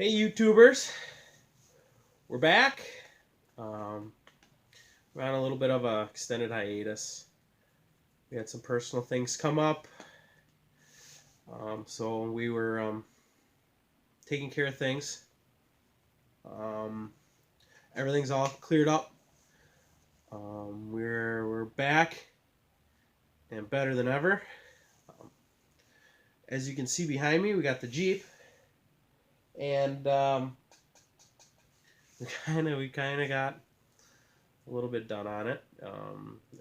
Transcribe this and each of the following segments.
Hey YouTubers, we're back. We're on a little bit of a extended hiatus. We had some personal things come up, so we were taking care of things. Everything's all cleared up. We're back and better than ever. As you can see behind me, we got the Jeep, and we kind of got a little bit done on it.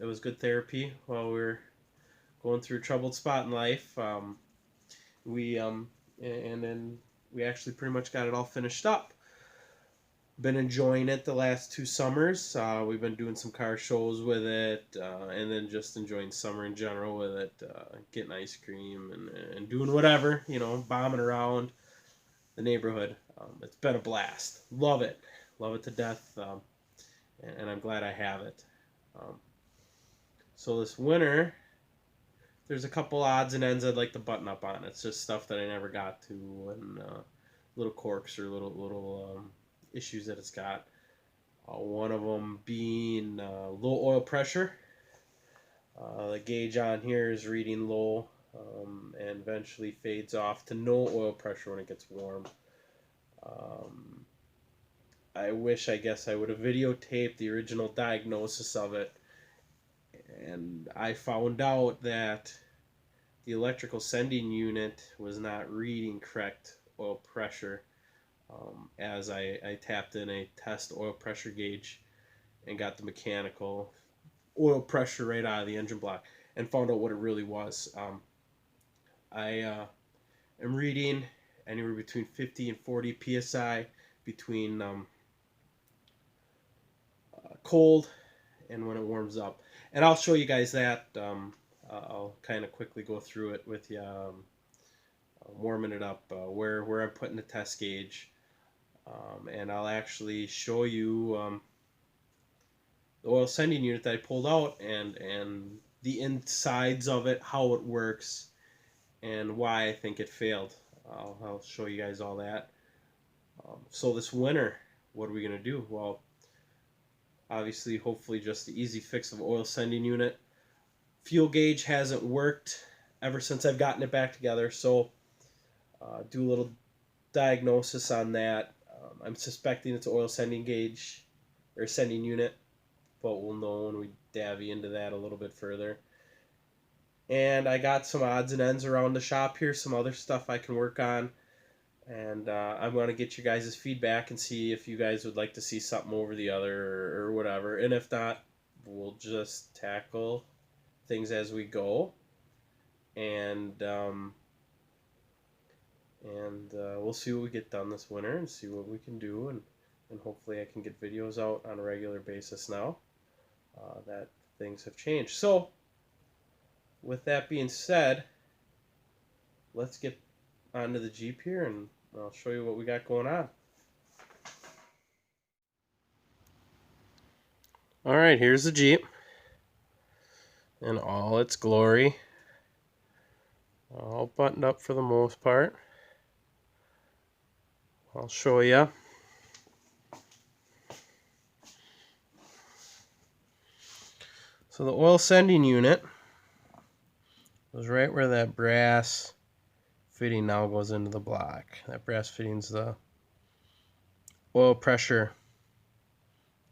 It was good therapy while we were going through a troubled spot in life. And then we actually pretty much got it all finished up. Been enjoying it the last 2 summers. We've been doing some car shows with it, and then just enjoying summer in general with it, getting ice cream and doing whatever, bombing around the neighborhood. It's been a blast. Love it to death, and I'm glad I have it. So this winter, there's a couple odds and ends I'd like to button up on. It's just stuff that I never got to, and little quirks or little issues that it's got. One of them being low oil pressure. The gauge on here is reading low, and eventually fades off to no oil pressure when it gets warm. I guess I would have videotaped the original diagnosis of it, and I found out that the electrical sending unit was not reading correct oil pressure, as I tapped in a test oil pressure gauge and got the mechanical oil pressure right out of the engine block and found out what it really was. I am reading anywhere between 50 and 40 psi between cold and when it warms up, and I'll show you guys that. I'll kind of quickly go through it with you, warming it up, where I'm putting the test gauge, and I'll actually show you the oil sending unit that I pulled out and the insides of it, how it works, and why I think it failed. I'll show you guys all that. So this winter, what are we going to do? Well, obviously, hopefully just the easy fix of oil sending unit. Fuel gauge hasn't worked ever since I've gotten it back together, so do a little diagnosis on that. I'm suspecting it's oil sending gauge or sending unit, but we'll know when we davy into that a little bit further. And I got some odds and ends around the shop here, some other stuff I can work on, and I'm going to get you guys' feedback and see if you guys would like to see something over the other or whatever, and if not, we'll just tackle things as we go, and we'll see what we get done this winter and see what we can do, and hopefully I can get videos out on a regular basis now that things have changed. So with that being said, let's get onto the Jeep here and I'll show you what we got going on. Alright, here's the Jeep in all its glory. All buttoned up for the most part. I'll show you. So the oil sending unit was right where that brass fitting now goes into the block. That brass fitting's the oil pressure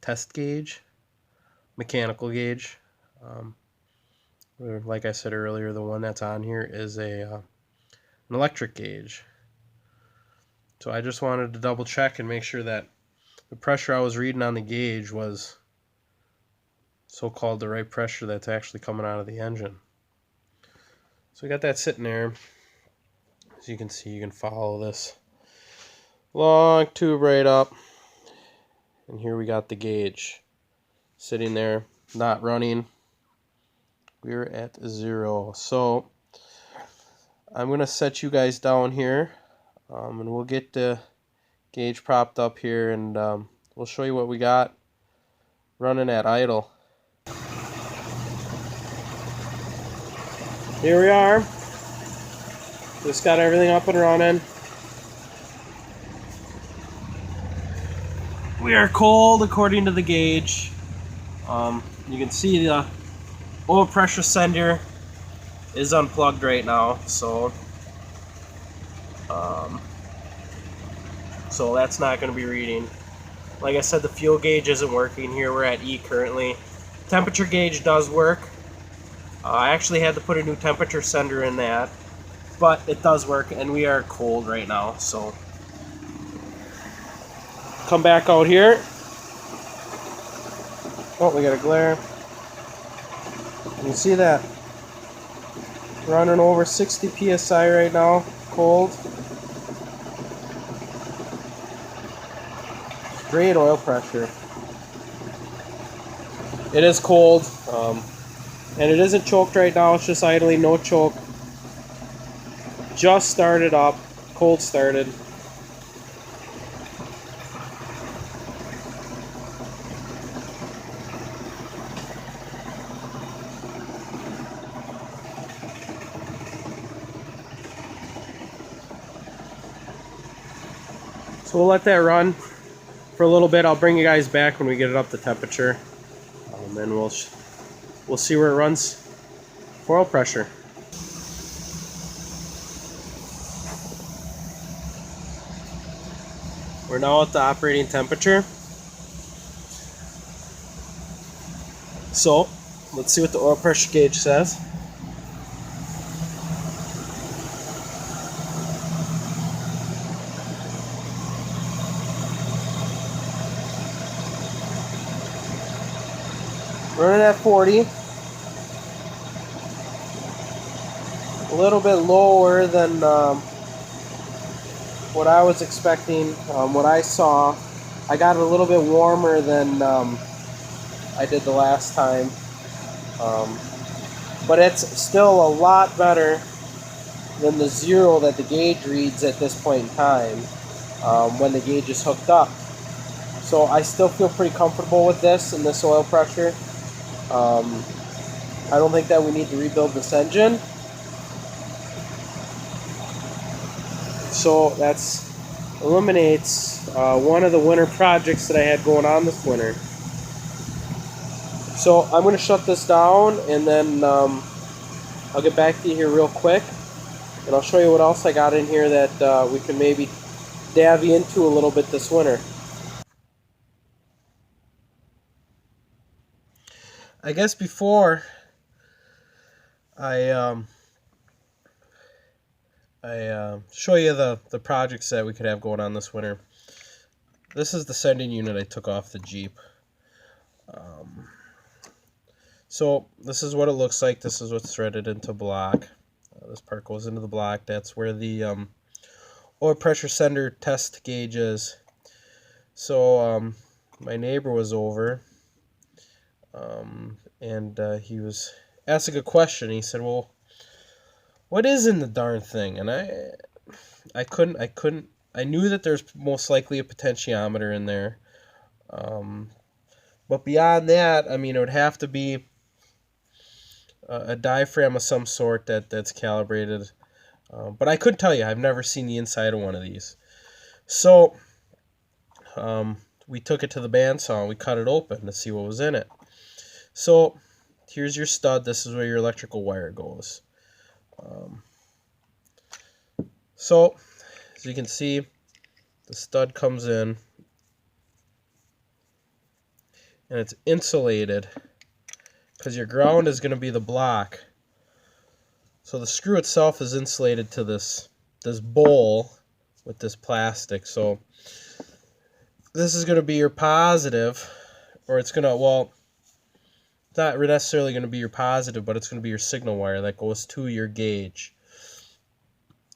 test gauge, mechanical gauge. Like I said earlier, the one that's on here is an electric gauge. So I just wanted to double check and make sure that the pressure I was reading on the gauge was so-called the right pressure that's actually coming out of the engine. So we got that sitting there. As you can see, you can follow this long tube right up. And here we got the gauge sitting there, not running. We're at 0. So I'm going to set you guys down here, and we'll get the gauge propped up here, and we'll show you what we got running at idle. Here we are. Just got everything up and running. we are cold according to the gauge. You can see the oil pressure sender is unplugged right now, so so that's not going to be reading. Like I said, the fuel gauge isn't working here. We're at E currently. Temperature gauge does work. I actually had to put a new temperature sender in that, but it does work, and we are cold right now. So come back out here. Oh, we got a glare. You can see that. Running over 60 psi right now, cold. Great oil pressure. It is cold, and it isn't choked right now. It's just idling, no choke. Just started up, cold started. So we'll let that run for a little bit. I'll bring you guys back when we get it up to temperature, and we'll see where it runs for oil pressure. We're now at the operating temperature. So let's see what the oil pressure gauge says. Running at 40. A little bit lower than what I was expecting. What I saw, I got it a little bit warmer than I did the last time. But it's still a lot better than the 0 that the gauge reads at this point in time when the gauge is hooked up. So I still feel pretty comfortable with this and this oil pressure. I don't think that we need to rebuild this engine. So that eliminates one of the winter projects that I had going on this winter. So I'm going to shut this down, and then I'll get back to you here real quick, and I'll show you what else I got in here that we can maybe davy into a little bit this winter. I guess before I show you the projects that we could have going on this winter. This is the sending unit I took off the Jeep. So this is what it looks like. This is what's threaded into block. This part goes into the block. That's where the oil pressure sender test gauge is. So my neighbor was over, and he was asking a question. He said, "Well, what is in the darn thing?" And I couldn't. I knew that there's most likely a potentiometer in there, but beyond that, I mean, it would have to be a diaphragm of some sort that's calibrated. But I couldn't tell you. I've never seen the inside of one of these. So we took it to the bandsaw and we cut it open to see what was in it. So here's your stud. This is where your electrical wire goes. So as you can see, the stud comes in and it's insulated because your ground is going to be the block. So the screw itself is insulated to this bowl with this plastic. So this is going to be your positive, or it's going to, well, it's not necessarily going to be your positive, but it's going to be your signal wire that goes to your gauge.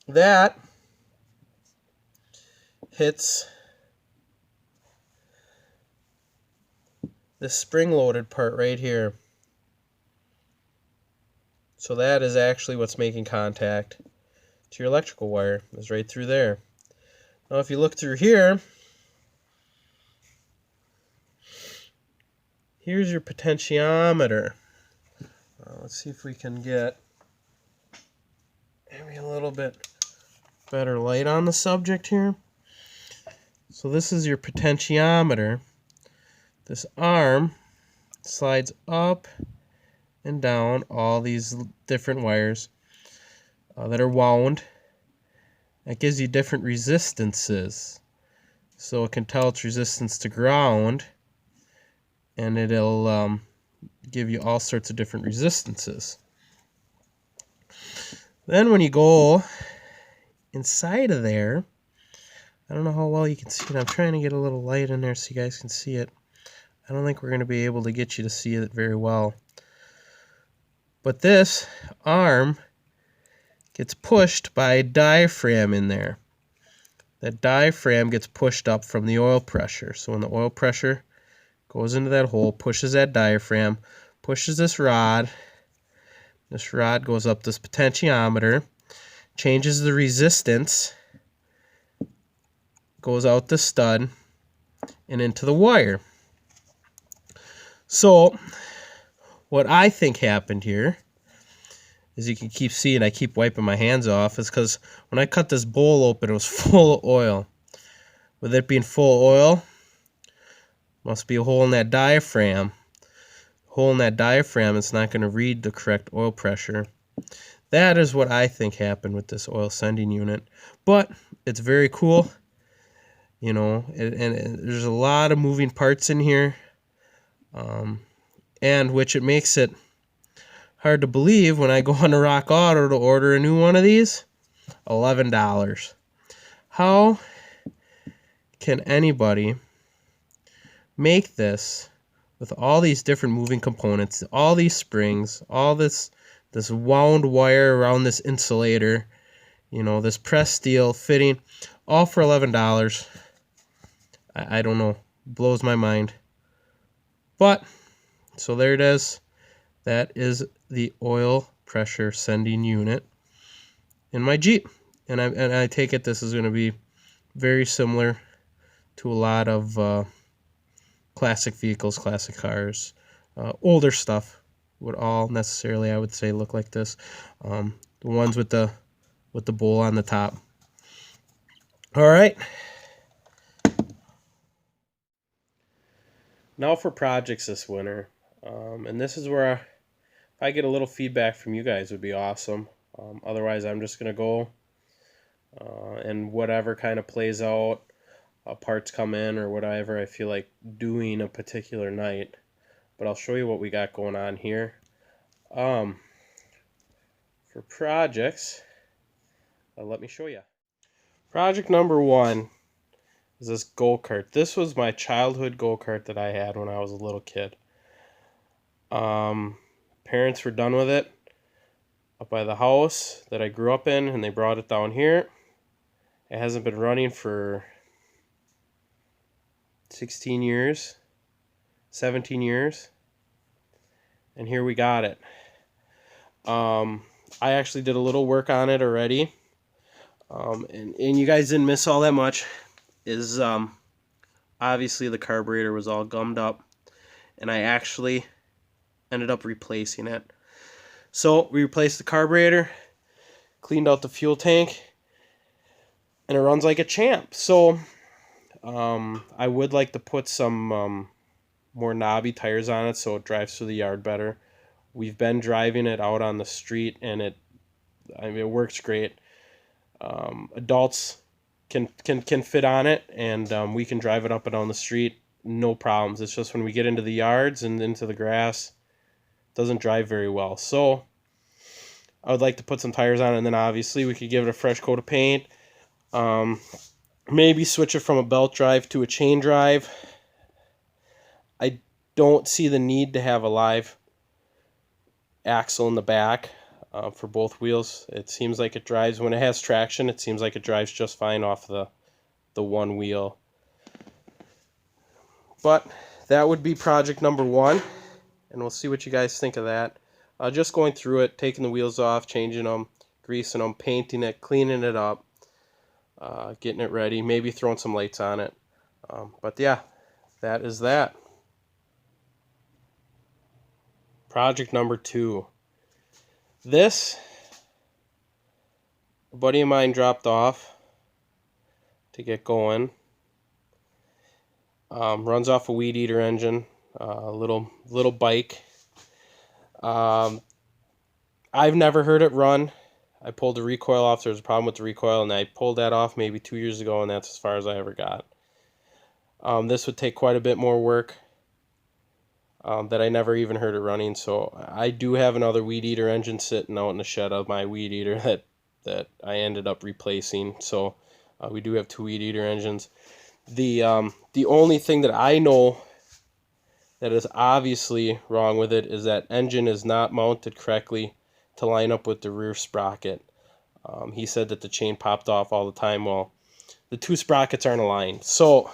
That hits this spring-loaded part right here. So that is actually what's making contact to your electrical wire. It's right through there. Now if you look through here, here's your potentiometer. Let's see if we can get maybe a little bit better light on the subject here. So this is your potentiometer. This arm slides up and down all these different wires that are wound. That gives you different resistances. So it can tell its resistance to ground, and it'll give you all sorts of different resistances. Then when you go inside of there, I don't know how well you can see it. I'm trying to get a little light in there so you guys can see it. I don't think we're going to be able to get you to see it very well. But this arm gets pushed by a diaphragm in there. That diaphragm gets pushed up from the oil pressure. So when the oil pressure goes into that hole, pushes that diaphragm, pushes this rod goes up this potentiometer, changes the resistance, goes out the stud and into the wire. So what I think happened here, as you can keep seeing, I keep wiping my hands off, is because when I cut this bowl open, it was full of oil. With it being full of oil, must be a hole in that diaphragm. Hole in that diaphragm, it's not going to read the correct oil pressure. That is what I think happened with this oil sending unit. But it's very cool, you know, and there's a lot of moving parts in here, and which it makes it hard to believe when I go on to Rock Auto to order a new one of these. $11. How can anybody make this with all these different moving components, all these springs, all this wound wire around this insulator, you know, this pressed steel fitting, all for $11? I don't know. Blows my mind. But, so there it is. That is the oil pressure sending unit in my Jeep. And I take it this is going to be very similar to a lot of classic vehicles, classic cars. Older stuff would all necessarily, I would say, look like this. The ones with the bowl on the top. All right. Now for projects this winter. And this is where if I get a little feedback from you guys would be awesome. Otherwise, I'm just going to go and whatever kind of plays out, parts come in or whatever I feel like doing a particular night. But I'll show you what we got going on here. For projects, let me show you. Project number one is this go-kart. This was my childhood go-kart that I had when I was a little kid. Parents were done with it up by the house that I grew up in, and they brought it down here. It hasn't been running for 16 years, 17 years, and here we got it. I actually did a little work on it already, and you guys didn't miss all that much. Is obviously the carburetor was all gummed up, and I actually ended up replacing it. So we replaced the carburetor, cleaned out the fuel tank, and it runs like a champ. So I would like to put some more knobby tires on it so it drives through the yard better. We've been driving it out on the street, and it works great. Adults can fit on it, and we can drive it up and down the street, no problems. It's just when we get into the yards and into the grass, it doesn't drive very well. So I would like to put some tires on it, and then obviously we could give it a fresh coat of paint. Maybe switch it from a belt drive to a chain drive. I don't see the need to have a live axle in the back for both wheels. It seems like it drives, when it has traction, it seems like it drives just fine off the one wheel. But that would be project number one, and we'll see what you guys think of that. Just going through it, taking the wheels off, changing them, greasing them, painting it, cleaning it up, getting it ready, maybe throwing some lights on it. But yeah, that is that. Project number two. This, a buddy of mine dropped off to get going. Runs off a weed eater engine, little bike. I've never heard it run. I pulled the recoil off. There was a problem with the recoil, and I pulled that off maybe 2 years ago, and that's as far as I ever got. This would take quite a bit more work that I never even heard it running. So I do have another weed eater engine sitting out in the shed of my weed eater that I ended up replacing. So we do have 2 weed eater engines. The only thing that I know that is obviously wrong with it is that engine is not mounted correctly to line up with the rear sprocket. He said that the chain popped off all the time. Well, the 2 sprockets aren't aligned. So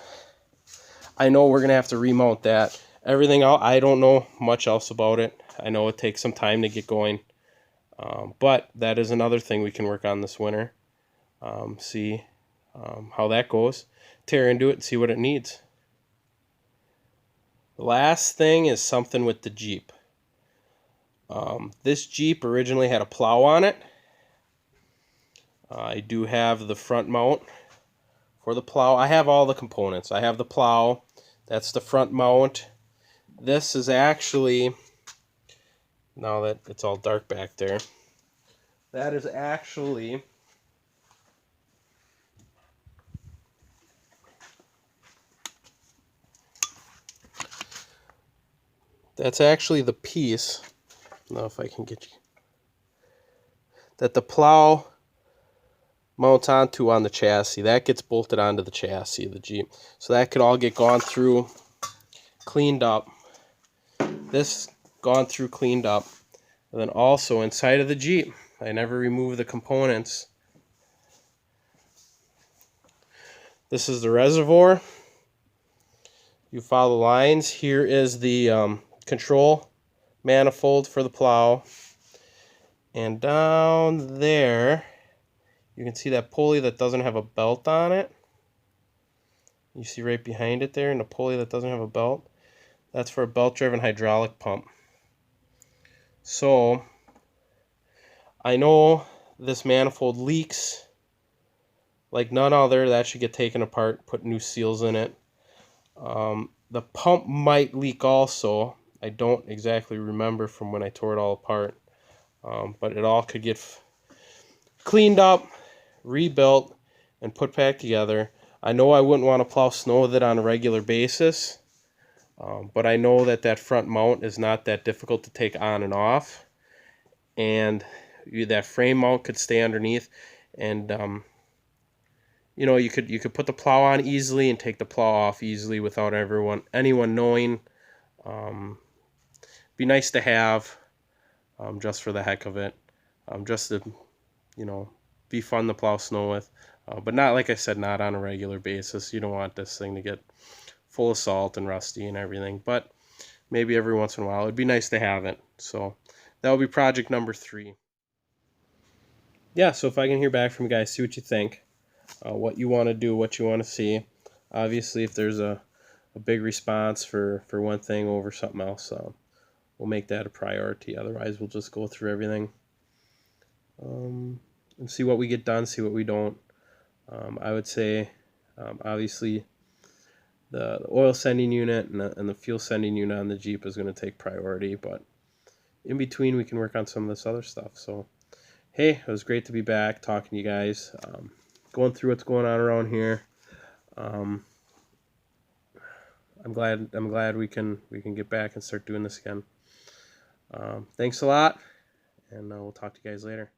I know we're going to have to remount that. Everything else, I don't know much else about it. I know it takes some time to get going. But that is another thing we can work on this winter. See how that goes. Tear into it and see what it needs. The last thing is something with the Jeep. This Jeep originally had a plow on it. I do have the front mount for the plow. I have all the components. I have the plow. That's the front mount. This is actually, now that it's all dark back there, that is actually the piece, now if I can get you, that the plow mounts onto on the chassis. That gets bolted onto the chassis of the Jeep. So that could all get gone through, cleaned up. This gone through, cleaned up. And then also inside of the Jeep, I never removed the components. This is the reservoir. You follow the lines. Here is the control manifold for the plow. And down there, you can see that pulley that doesn't have a belt on it. You see right behind it there, and a pulley that doesn't have a belt. That's for a belt-driven hydraulic pump. So, I know this manifold leaks like none other. That should get taken apart, put new seals in it. The pump might leak also. I don't exactly remember from when I tore it all apart. But it all could get cleaned up, rebuilt, and put back together. I know I wouldn't want to plow snow with it on a regular basis. But I know that that front mount is not that difficult to take on and off. And that frame mount could stay underneath. And you know, you could put the plow on easily and take the plow off easily without anyone knowing. Be nice to have, just for the heck of it, just to, you know, be fun to plow snow with, but not, like I said, not on a regular basis. You don't want this thing to get full of salt and rusty and everything, but maybe every once in a while it'd be nice to have it. So that will be project number 3. Yeah, so if I can hear back from you guys, see what you think. What you want to do, what you want to see. Obviously, if there's a big response for one thing over something else, we'll make that a priority. Otherwise, we'll just go through everything and see what we get done, see what we don't. I would say, obviously, the oil sending unit and the fuel sending unit on the Jeep is going to take priority, but in between, we can work on some of this other stuff. So, hey, it was great to be back talking to you guys. Going through what's going on around here. I'm glad we can get back and start doing this again. Thanks a lot, and we'll talk to you guys later.